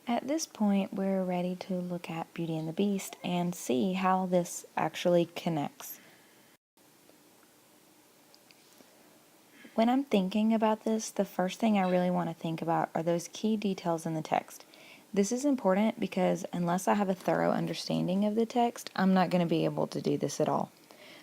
At this point, we're ready to look at Beauty and the Beast and see how this actually connects. When I'm thinking about this, the first thing I really want to think about are those key details in the text. This is important because unless I have a thorough understanding of the text, I'm not going to be able to do this at all.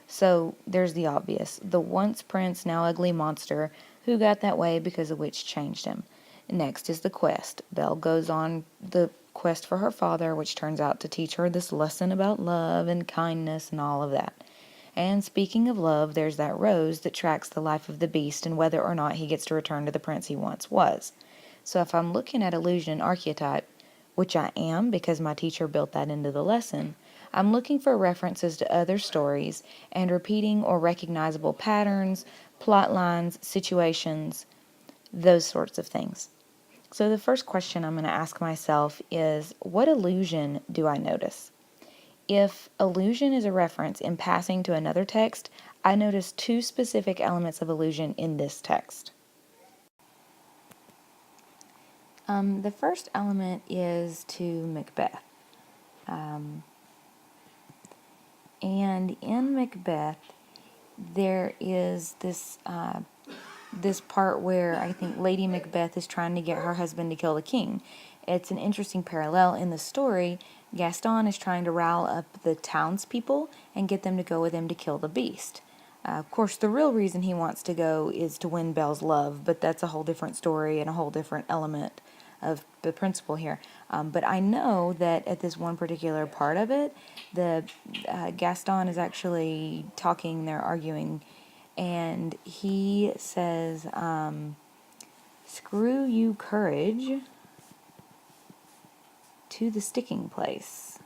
So there's the obvious, the once prince, now ugly monster who got that way because a witch changed him. Next is the quest. Belle goes on the quest for her father, which turns out to teach her this lesson about love and kindness and all of that. And speaking of love, there's that rose that tracks the life of the beast and whether or not he gets to return to the prince he once was. So if I'm looking at illusion and archetype, which I am because my teacher built that into the lesson, I'm looking for references to other stories and repeating or recognizable patterns, plot lines, situations, those sorts of things. So the first question I'm going to ask myself is, what illusion do I notice? If allusion is a reference in passing to another text, I notice two specific elements of allusion in this text. The first element is to Macbeth. And in Macbeth, there is this part where I think Lady Macbeth is trying to get her husband to kill the king. It's an interesting parallel in the story. Gaston is trying to rile up the townspeople and get them to go with him to kill the beast. Of course, the real reason he wants to go is to win Belle's love, but that's a whole different story and a whole different element of the principle here. But I know that at this one particular part of it, the Gaston is actually talking, they're arguing, and he says, screw you courage to the sticking place.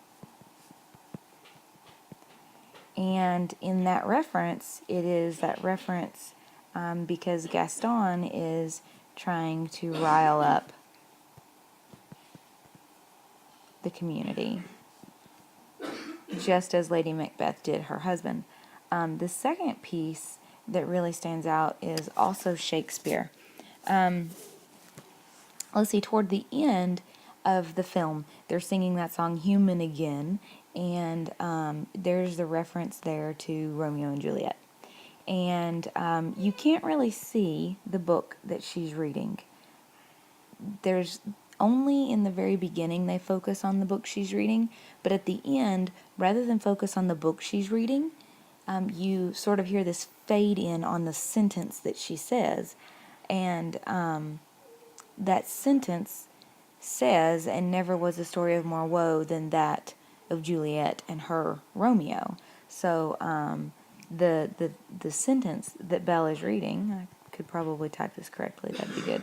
And in that reference, it is that reference because Gaston is trying to rile up the community, just as Lady Macbeth did her husband. The second piece that really stands out is also Shakespeare. Let's see, toward the end of the film, they're singing that song Human Again, and there's the reference there to Romeo and Juliet. And you can't really see the book that she's reading. There's only in the very beginning they focus on the book she's reading, but at the end, rather than focus on the book she's reading, you sort of hear this fade in on the sentence that she says, and that sentence says, and never was a story of more woe than that of Juliet and her Romeo. So the sentence that Belle is reading, I could probably type this correctly, that'd be good.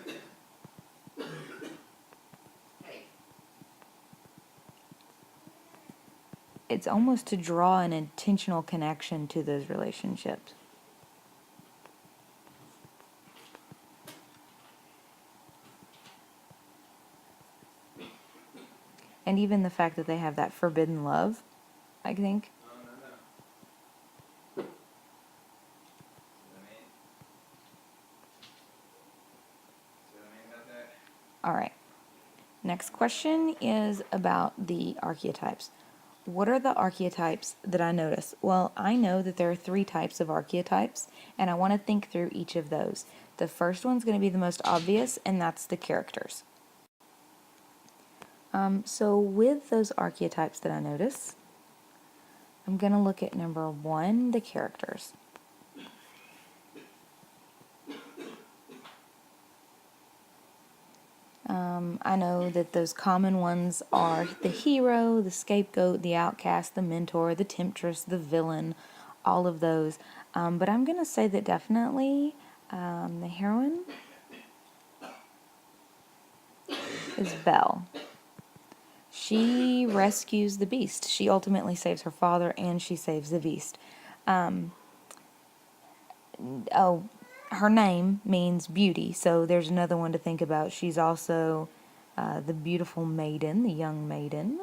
It's almost to draw an intentional connection to those relationships. And even the fact that they have that forbidden love, I think. All right. Next question is about the archetypes. What are the archetypes that I notice? Well, I know that there are 3 types of archetypes, and I want to think through each of those. The first one's going to be the most obvious, and that's the characters. So with those archetypes that I notice, I'm going to look at number 1, the characters. I know that those common ones are the hero, the scapegoat, the outcast, the mentor, the temptress, the villain, all of those. But I'm going to say that definitely the heroine is Belle. She rescues the beast. She ultimately saves her father and she saves the beast. Her name means beauty, so there's another one to think about. She's also the beautiful maiden, the young maiden.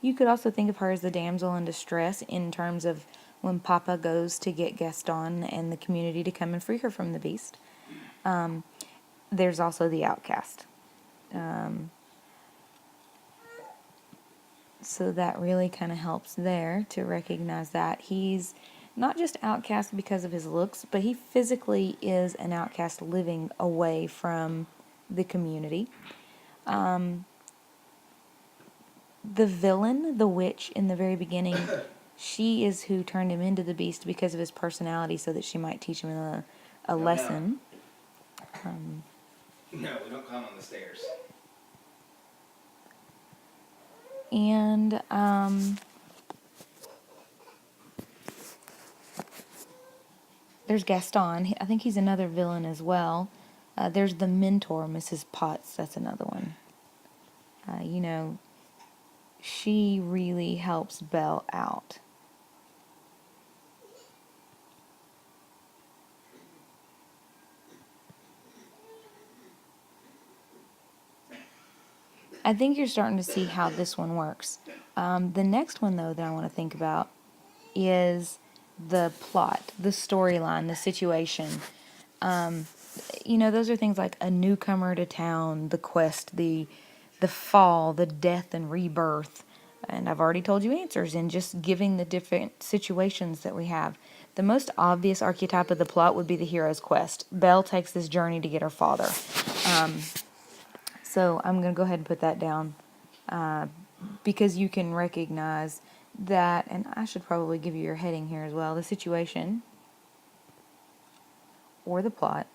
You could also think of her as the damsel in distress in terms of when Papa goes to get Gaston and the community to come and free her from the beast. There's also the outcast. So that really kind of helps there to recognize that he's not just outcast because of his looks, but he physically is an outcast living away from the community. The villain, the witch in the very beginning, she is who turned him into the beast because of his personality so that she might teach him a lesson. No, we don't climb on the stairs. And there's Gaston. I think he's another villain as well. There's the mentor, Mrs. Potts. That's another one. She really helps Belle out. I think you're starting to see how this one works. The next one, though, that I want to think about is the plot, the storyline, the situation. Those are things like a newcomer to town, the quest, the fall, the death and rebirth. And I've already told you answers in just giving the different situations that we have. The most obvious archetype of the plot would be the hero's quest. Belle takes this journey to get her father. So I'm going to go ahead and put that down because you can recognize that, and I should probably give you your heading here as well, the situation or the plot.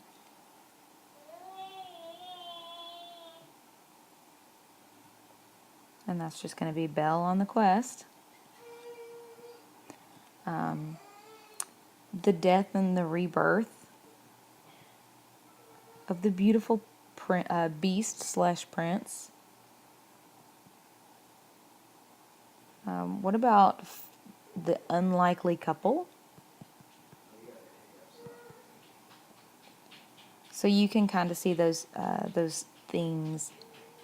And that's just going to be Belle on the quest. The death and the rebirth of the beautiful beast/prince. What about the unlikely couple? So you can kind of see those things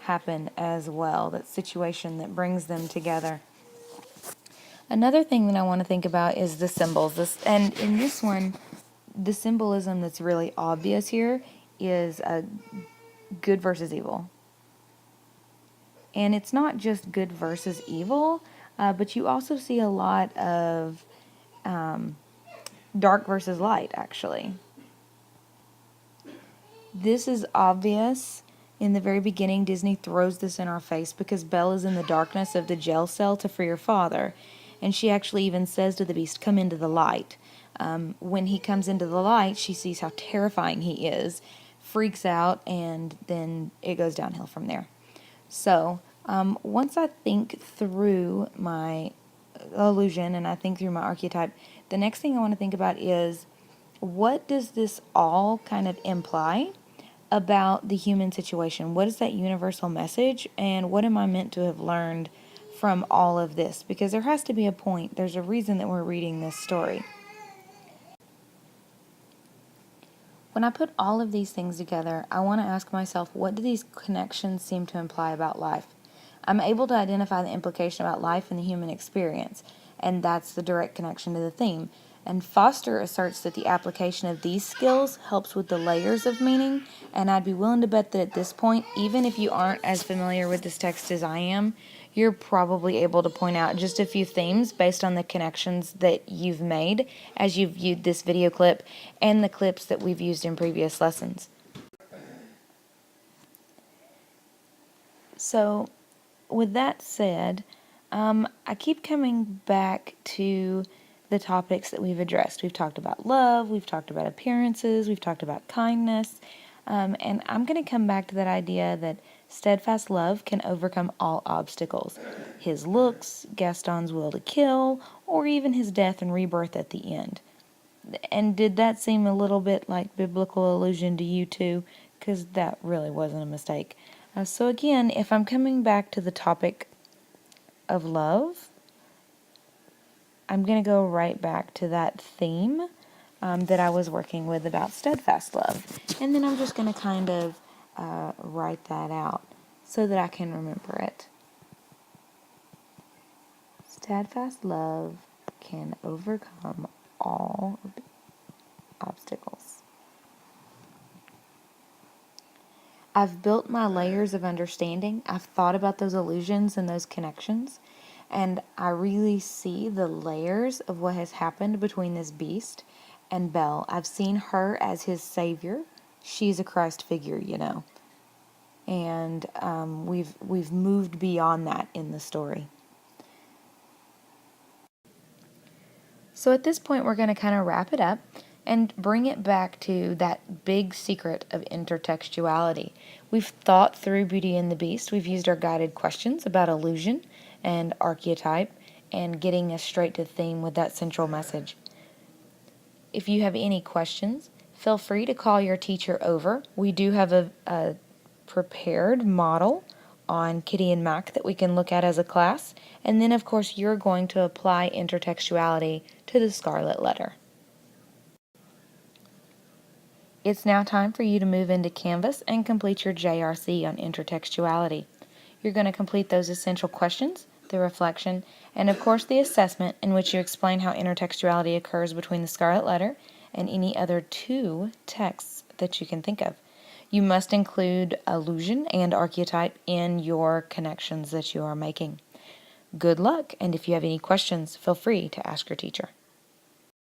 happen as well. That situation that brings them together. Another thing that I want to think about is the symbols. And in this one, the symbolism that's really obvious here is good versus evil. And it's not just good versus evil, but you also see a lot of dark versus light, actually. This is obvious. In the very beginning, Disney throws this in our face because Belle is in the darkness of the jail cell to free her father. And she actually even says to the beast, "Come into the light." When he comes into the light, she sees how terrifying he is, freaks out, and then it goes downhill from there. So, once I think through my illusion and I think through my archetype, the next thing I want to think about is, what does this all kind of imply about the human situation? What is that universal message, and what am I meant to have learned from all of this? Because there has to be a point. There's a reason that we're reading this story. When I put all of these things together, I want to ask myself, what do these connections seem to imply about life? I'm able to identify the implication about life and the human experience, and that's the direct connection to the theme. And Foster asserts that the application of these skills helps with the layers of meaning, and I'd be willing to bet that at this point, even if you aren't as familiar with this text as I am, you're probably able to point out just a few themes based on the connections that you've made as you've viewed this video clip and the clips that we've used in previous lessons. So, with that said, I keep coming back to the topics that we've addressed. We've talked about love, we've talked about appearances, we've talked about kindness, and I'm going to come back to that idea that steadfast love can overcome all obstacles. His looks, Gaston's will to kill, or even his death and rebirth at the end. And did that seem a little bit like biblical allusion to you too? Because that really wasn't a mistake. So again, if I'm coming back to the topic of love, I'm going to go right back to that theme that I was working with about steadfast love. And then I'm just going to kind of write that out so that I can remember it. Steadfast love can overcome all obstacles. I've built my layers of understanding. I've thought about those illusions and those connections, and I really see the layers of what has happened between this beast and Belle. I've seen her as his savior. She's a Christ figure, and we've moved beyond that in the story. So at this point, we're going to kind of wrap it up and bring it back to that big secret of intertextuality. We've thought through Beauty and the Beast. We've used our guided questions about illusion and archetype and getting us straight to the theme with that central message. If you have any questions, feel free to call your teacher over. We do have a prepared model on Kitty and Mac that we can look at as a class. And then, of course, you're going to apply intertextuality to the Scarlet Letter. It's now time for you to move into Canvas and complete your JRC on intertextuality. You're going to complete those essential questions, the reflection, and of course the assessment in which you explain how intertextuality occurs between the Scarlet Letter and any other two texts that you can think of. You must include illusion and archetype in your connections that you are making. Good luck, and if you have any questions, feel free to ask your teacher.